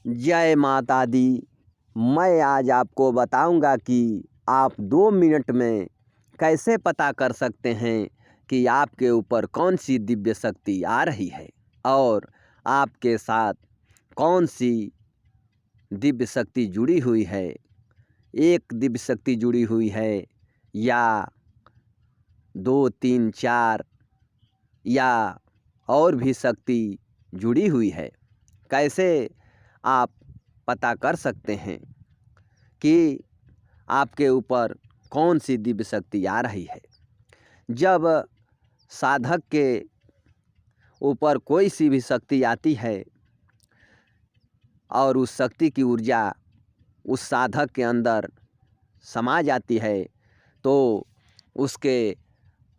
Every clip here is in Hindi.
जय माता दी। मैं आज आपको बताऊंगा कि आप 2 मिनट में कैसे पता कर सकते हैं कि आपके ऊपर कौन सी दिव्य शक्ति आ रही है और आपके साथ कौन सी दिव्य शक्ति जुड़ी हुई है। एक दिव्य शक्ति जुड़ी हुई है या 2, 3, 4 या और भी शक्ति जुड़ी हुई है। कैसे आप पता कर सकते हैं कि आपके ऊपर कौन सी दिव्य शक्ति आ रही है। जब साधक के ऊपर कोई सी भी शक्ति आती है और उस शक्ति की ऊर्जा उस साधक के अंदर समा जाती है तो उसके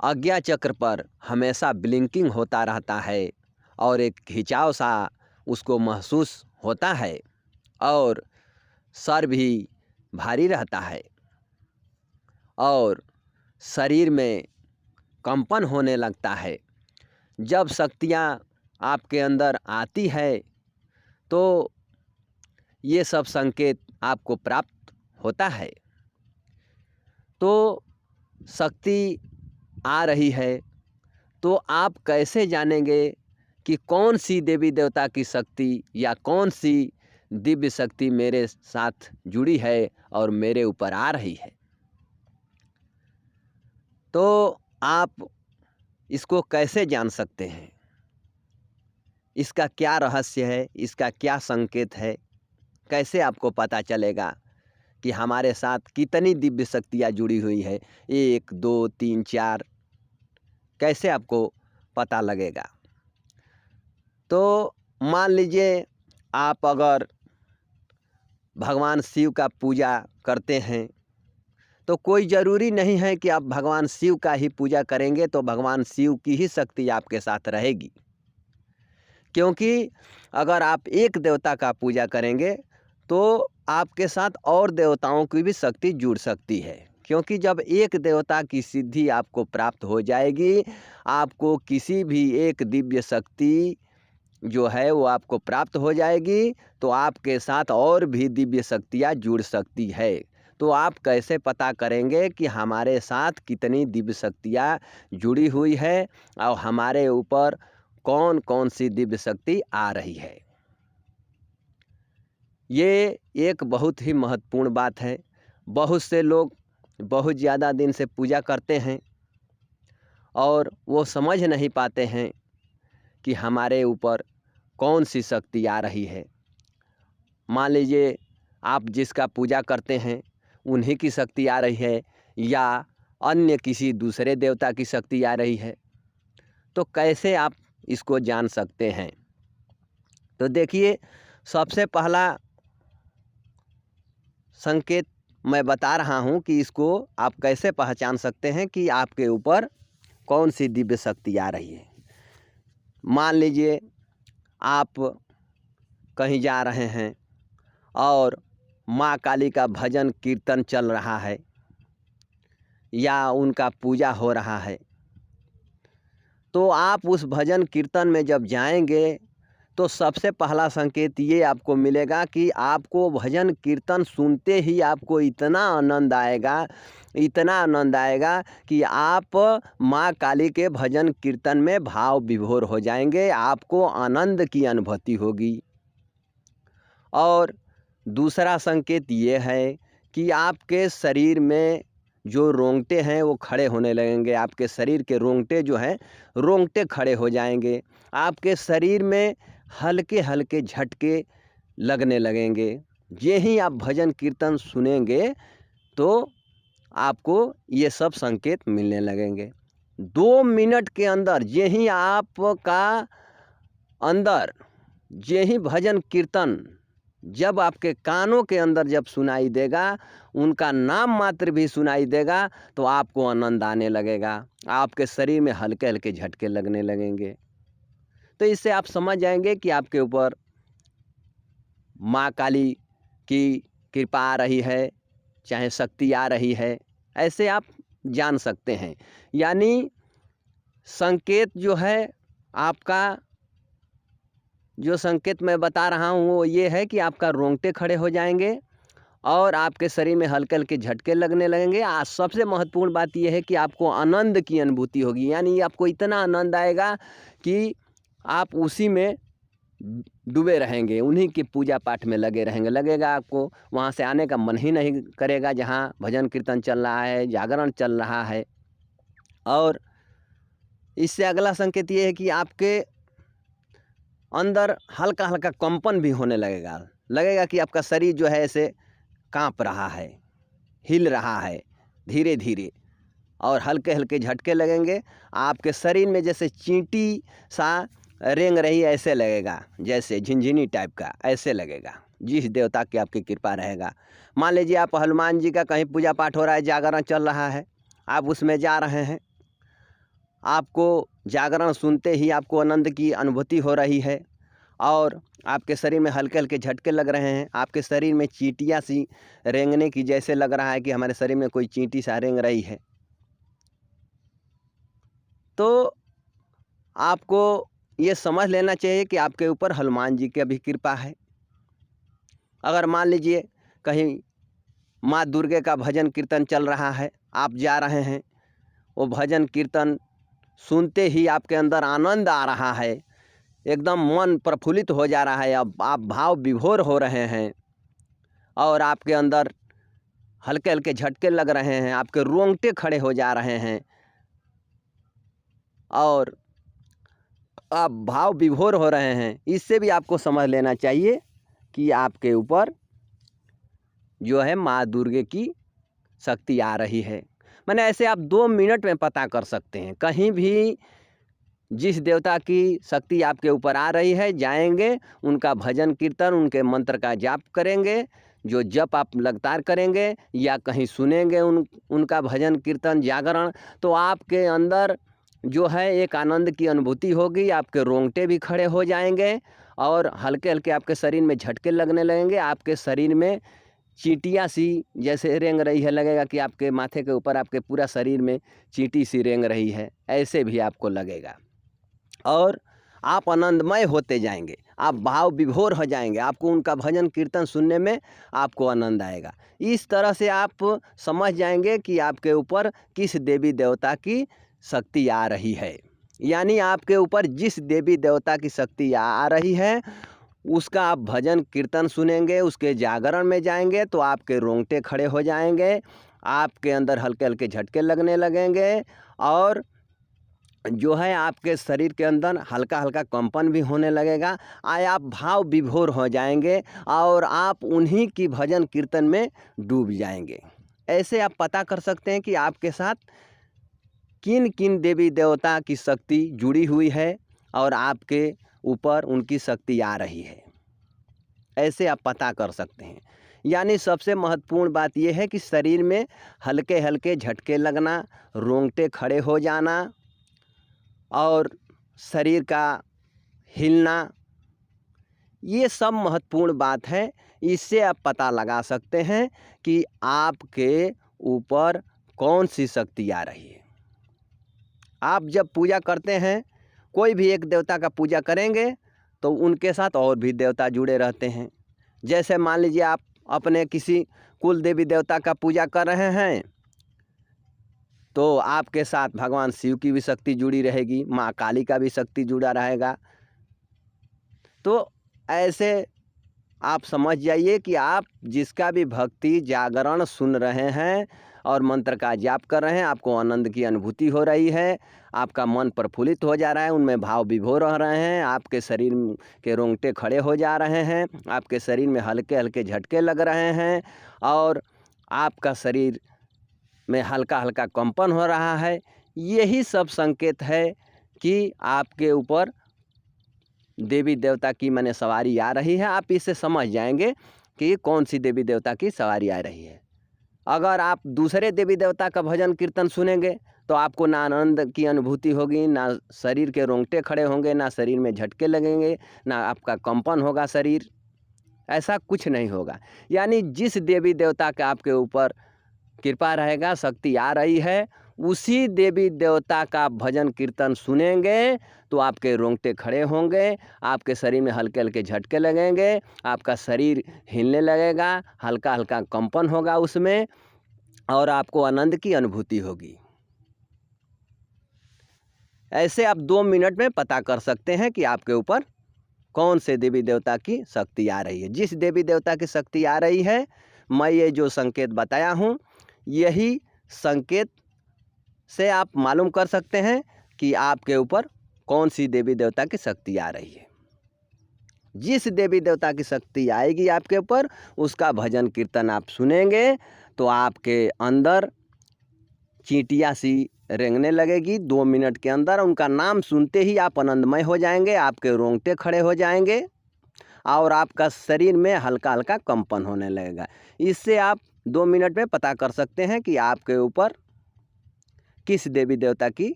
आज्ञा चक्र पर हमेशा ब्लिंकिंग होता रहता है और एक खिंचाव सा उसको महसूस होता है और सर भी भारी रहता है और शरीर में कंपन होने लगता है। जब शक्तियाँ आपके अंदर आती है तो ये सब संकेत आपको प्राप्त होता है। तो शक्ति आ रही है तो आप कैसे जानेंगे कि कौन सी देवी देवता की शक्ति या कौन सी दिव्य शक्ति मेरे साथ जुड़ी है और मेरे ऊपर आ रही है। तो आप इसको कैसे जान सकते हैं, इसका क्या रहस्य है, इसका क्या संकेत है, कैसे आपको पता चलेगा कि हमारे साथ कितनी दिव्य शक्तियाँ जुड़ी हुई है। 1, 2, 3, 4 कैसे आपको पता लगेगा। तो मान लीजिए आप अगर भगवान शिव का पूजा करते हैं तो कोई ज़रूरी नहीं है कि आप भगवान शिव का ही पूजा करेंगे तो भगवान शिव की ही शक्ति आपके साथ रहेगी। क्योंकि अगर आप एक देवता का पूजा करेंगे तो आपके साथ और देवताओं की भी शक्ति जुड़ सकती है। क्योंकि जब एक देवता की सिद्धि आपको प्राप्त हो जाएगी, आपको किसी भी एक दिव्य शक्ति जो है वो आपको प्राप्त हो जाएगी तो आपके साथ और भी दिव्य शक्तियाँ जुड़ सकती है। तो आप कैसे पता करेंगे कि हमारे साथ कितनी दिव्य शक्तियाँ जुड़ी हुई है और हमारे ऊपर कौन कौन सी दिव्य शक्ति आ रही है। ये एक बहुत ही महत्वपूर्ण बात है। बहुत से लोग बहुत ज़्यादा दिन से पूजा करते हैं और वो समझ नहीं पाते हैं कि हमारे ऊपर कौन सी शक्ति आ रही है। मान लीजिए आप जिसका पूजा करते हैं उन्हीं की शक्ति आ रही है या अन्य किसी दूसरे देवता की शक्ति आ रही है, तो कैसे आप इसको जान सकते हैं। तो देखिए, सबसे पहला संकेत मैं बता रहा हूँ कि इसको आप कैसे पहचान सकते हैं कि आपके ऊपर कौन सी दिव्य शक्ति आ रही है। मान लीजिए आप कहीं जा रहे हैं और माँ काली का भजन कीर्तन चल रहा है या उनका पूजा हो रहा है, तो आप उस भजन कीर्तन में जब जाएंगे तो सबसे पहला संकेत ये आपको मिलेगा कि आपको भजन कीर्तन सुनते ही आपको इतना आनंद आएगा, इतना आनंद आएगा कि आप माँ काली के भजन कीर्तन में भाव विभोर हो जाएंगे, आपको आनंद की अनुभूति होगी। और दूसरा संकेत ये है कि आपके शरीर में जो रोंगटे हैं वो खड़े होने लगेंगे। आपके शरीर के रोंगटे जो हैं, रोंगटे खड़े हो जाएंगे। आपके शरीर में हल्के हल्के झटके लगने लगेंगे। ये ही आप भजन कीर्तन सुनेंगे तो आपको ये सब संकेत मिलने लगेंगे। 2 मिनट के अंदर ये ही आपका अंदर ये ही भजन कीर्तन जब आपके कानों के अंदर जब सुनाई देगा, उनका नाम मात्र भी सुनाई देगा तो आपको आनंद आने लगेगा, आपके शरीर में हल्के हल्के झटके लगने लगेंगे। तो इससे आप समझ जाएंगे कि आपके ऊपर माँ काली की कृपा आ रही है, चाहे शक्ति आ रही है। ऐसे आप जान सकते हैं। यानी संकेत जो है आपका जो संकेत मैं बता रहा हूँ वो ये है कि आपका रोंगटे खड़े हो जाएंगे और आपके शरीर में हल्के हल्के झटके लगने लगेंगे। सबसे महत्वपूर्ण बात यह है कि आपको आनंद की अनुभूति होगी, यानी आपको इतना आनंद आएगा कि आप उसी में डूबे रहेंगे, उन्हीं के पूजा पाठ में लगे रहेंगे। लगेगा आपको वहाँ से आने का मन ही नहीं करेगा जहाँ भजन कीर्तन चल रहा है, जागरण चल रहा है। और इससे अगला संकेत ये है कि आपके अंदर हल्का हल्का कंपन भी होने लगेगा कि आपका शरीर जो है ऐसे काँप रहा है, हिल रहा है धीरे धीरे, और हल्के हल्के झटके लगेंगे। आपके शरीर में जैसे चींटी सा रेंग रही है ऐसे लगेगा, जैसे झिनझिनी टाइप का ऐसे लगेगा, जिस देवता की आपकी कृपा रहेगा। मान लीजिए आप हनुमान जी का कहीं पूजा पाठ हो रहा है, जागरण चल रहा है, आप उसमें जा रहे हैं, आपको जागरण सुनते ही आपको आनंद की अनुभूति हो रही है और आपके शरीर में हल्के हल्के झटके लग रहे हैं, आपके शरीर में चींटियाँ सी रेंगने की जैसे लग रहा है कि हमारे शरीर में कोई चींटी सा रेंग रही है, तो आपको ये समझ लेना चाहिए कि आपके ऊपर हनुमान जी की भी कृपा है। अगर मान लीजिए कहीं माँ दुर्गे का भजन कीर्तन चल रहा है, आप जा रहे हैं, वो भजन कीर्तन सुनते ही आपके अंदर आनंद आ रहा है, एकदम मन प्रफुल्लित हो जा रहा है, अब आप भाव विभोर हो रहे हैं और आपके अंदर हल्के हल्के झटके लग रहे हैं, आपके रोंगटे खड़े हो जा रहे हैं और आप भाव विभोर हो रहे हैं। इससे भी आपको समझ लेना चाहिए कि आपके ऊपर जो है माँ दुर्गे की शक्ति आ रही है। मैंने ऐसे आप 2 मिनट में पता कर सकते हैं। कहीं भी जिस देवता की शक्ति आपके ऊपर आ रही है, जाएंगे, उनका भजन कीर्तन, उनके मंत्र का जाप करेंगे, जो जप आप लगातार करेंगे या कहीं सुनेंगे उनका भजन कीर्तन जागरण, तो आपके अंदर जो है एक आनंद की अनुभूति होगी, आपके रोंगटे भी खड़े हो जाएंगे और हल्के हल्के आपके शरीर में झटके लगने लगेंगे, आपके शरीर में चींटियाँ सी जैसे रेंग रही है, लगेगा कि आपके माथे के ऊपर आपके पूरा शरीर में चींटी सी रेंग रही है, ऐसे भी आपको लगेगा और आप आनंदमय होते जाएंगे, आप भाव विभोर हो जाएंगे, आपको उनका भजन कीर्तन सुनने में आपको आनंद आएगा। इस तरह से आप समझ जाएंगे कि आपके ऊपर किस देवी देवता की शक्ति आ रही है, यानी आपके ऊपर जिस देवी देवता की शक्ति आ रही है उसका आप भजन कीर्तन सुनेंगे, उसके जागरण में जाएंगे तो आपके रोंगटे खड़े हो जाएंगे, आपके अंदर हल्के हल्के झटके लगने लगेंगे और जो है आपके शरीर के अंदर हल्का हल्का कंपन भी होने लगेगा। आप भाव विभोर हो जाएंगे और आप उन्हीं की भजन कीर्तन में डूब जाएंगे। ऐसे आप पता कर सकते हैं कि आपके साथ किन किन देवी देवता की शक्ति जुड़ी हुई है और आपके ऊपर उनकी शक्ति आ रही है, ऐसे आप पता कर सकते हैं। यानी सबसे महत्वपूर्ण बात यह है कि शरीर में हल्के हल्के झटके लगना, रोंगटे खड़े हो जाना और शरीर का हिलना, ये सब महत्वपूर्ण बात है। इससे आप पता लगा सकते हैं कि आपके ऊपर कौन सी शक्ति आ रही है। आप जब पूजा करते हैं, कोई भी एक देवता का पूजा करेंगे तो उनके साथ और भी देवता जुड़े रहते हैं। जैसे मान लीजिए आप अपने किसी कुल देवी देवता का पूजा कर रहे हैं तो आपके साथ भगवान शिव की भी शक्ति जुड़ी रहेगी, माँ काली का भी शक्ति जुड़ा रहेगा। तो ऐसे आप समझ जाइए कि आप जिसका भी भक्ति जागरण सुन रहे हैं और मंत्र का जाप कर रहे हैं, आपको आनंद की अनुभूति हो रही है, आपका मन प्रफुल्लित हो जा रहा है, उनमें भाव विभोर रह रहे हैं, आपके शरीर के रोंगटे खड़े हो जा रहे हैं, आपके शरीर में हल्के हल्के झटके लग रहे हैं और आपका शरीर में हल्का हल्का कंपन हो रहा है। यही सब संकेत है कि आपके ऊपर देवी देवता की माने सवारी आ रही है। आप इससे समझ जाएंगे कि कौन सी देवी देवता की सवारी आ रही है। अगर आप दूसरे देवी देवता का भजन कीर्तन सुनेंगे तो आपको ना आनंद की अनुभूति होगी, ना शरीर के रोंगटे खड़े होंगे, ना शरीर में झटके लगेंगे, ना आपका कंपन होगा शरीर, ऐसा कुछ नहीं होगा। यानी जिस देवी देवता का आपके ऊपर कृपा रहेगा, शक्ति आ रही है, उसी देवी देवता का भजन कीर्तन सुनेंगे तो आपके रोंगटे खड़े होंगे, आपके शरीर में हल्के हल्के झटके लगेंगे, आपका शरीर हिलने लगेगा, हल्का हल्का कंपन होगा उसमें, और आपको आनंद की अनुभूति होगी। ऐसे आप 2 मिनट में पता कर सकते हैं कि आपके ऊपर कौन से देवी देवता की शक्ति आ रही है। जिस देवी देवता की शक्ति आ रही है, मैं ये जो संकेत बताया हूँ, यही संकेत से आप मालूम कर सकते हैं कि आपके ऊपर कौन सी देवी देवता की शक्ति आ रही है। जिस देवी देवता की शक्ति आएगी आपके ऊपर, उसका भजन कीर्तन आप सुनेंगे तो आपके अंदर चींटियाँ सी रेंगने लगेगी। 2 मिनट के अंदर उनका नाम सुनते ही आप आनंदमय हो जाएंगे, आपके रोंगटे खड़े हो जाएंगे और आपका शरीर में हल्का हल्का कंपन होने लगेगा। इससे आप 2 मिनट में पता कर सकते हैं कि आपके ऊपर किस देवी देवता की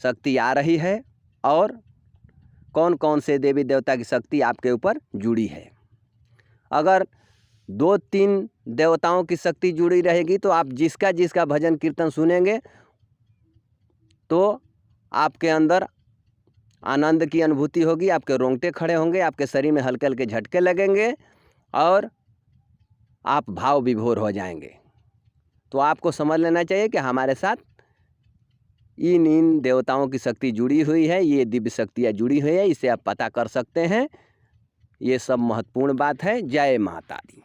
शक्ति आ रही है और कौन कौन से देवी देवता की शक्ति आपके ऊपर जुड़ी है। अगर 2-3 देवताओं की शक्ति जुड़ी रहेगी तो आप जिसका जिसका भजन कीर्तन सुनेंगे तो आपके अंदर आनंद की अनुभूति होगी, आपके रोंगटे खड़े होंगे, आपके शरीर में हल्के हल्के झटके लगेंगे और आप भाव विभोर हो जाएंगे। तो आपको समझ लेना चाहिए कि हमारे साथ इन देवताओं की शक्ति जुड़ी हुई है, ये दिव्य शक्तियाँ जुड़ी हुई है, इसे आप पता कर सकते हैं। ये सब महत्वपूर्ण बात है। जय माता दी।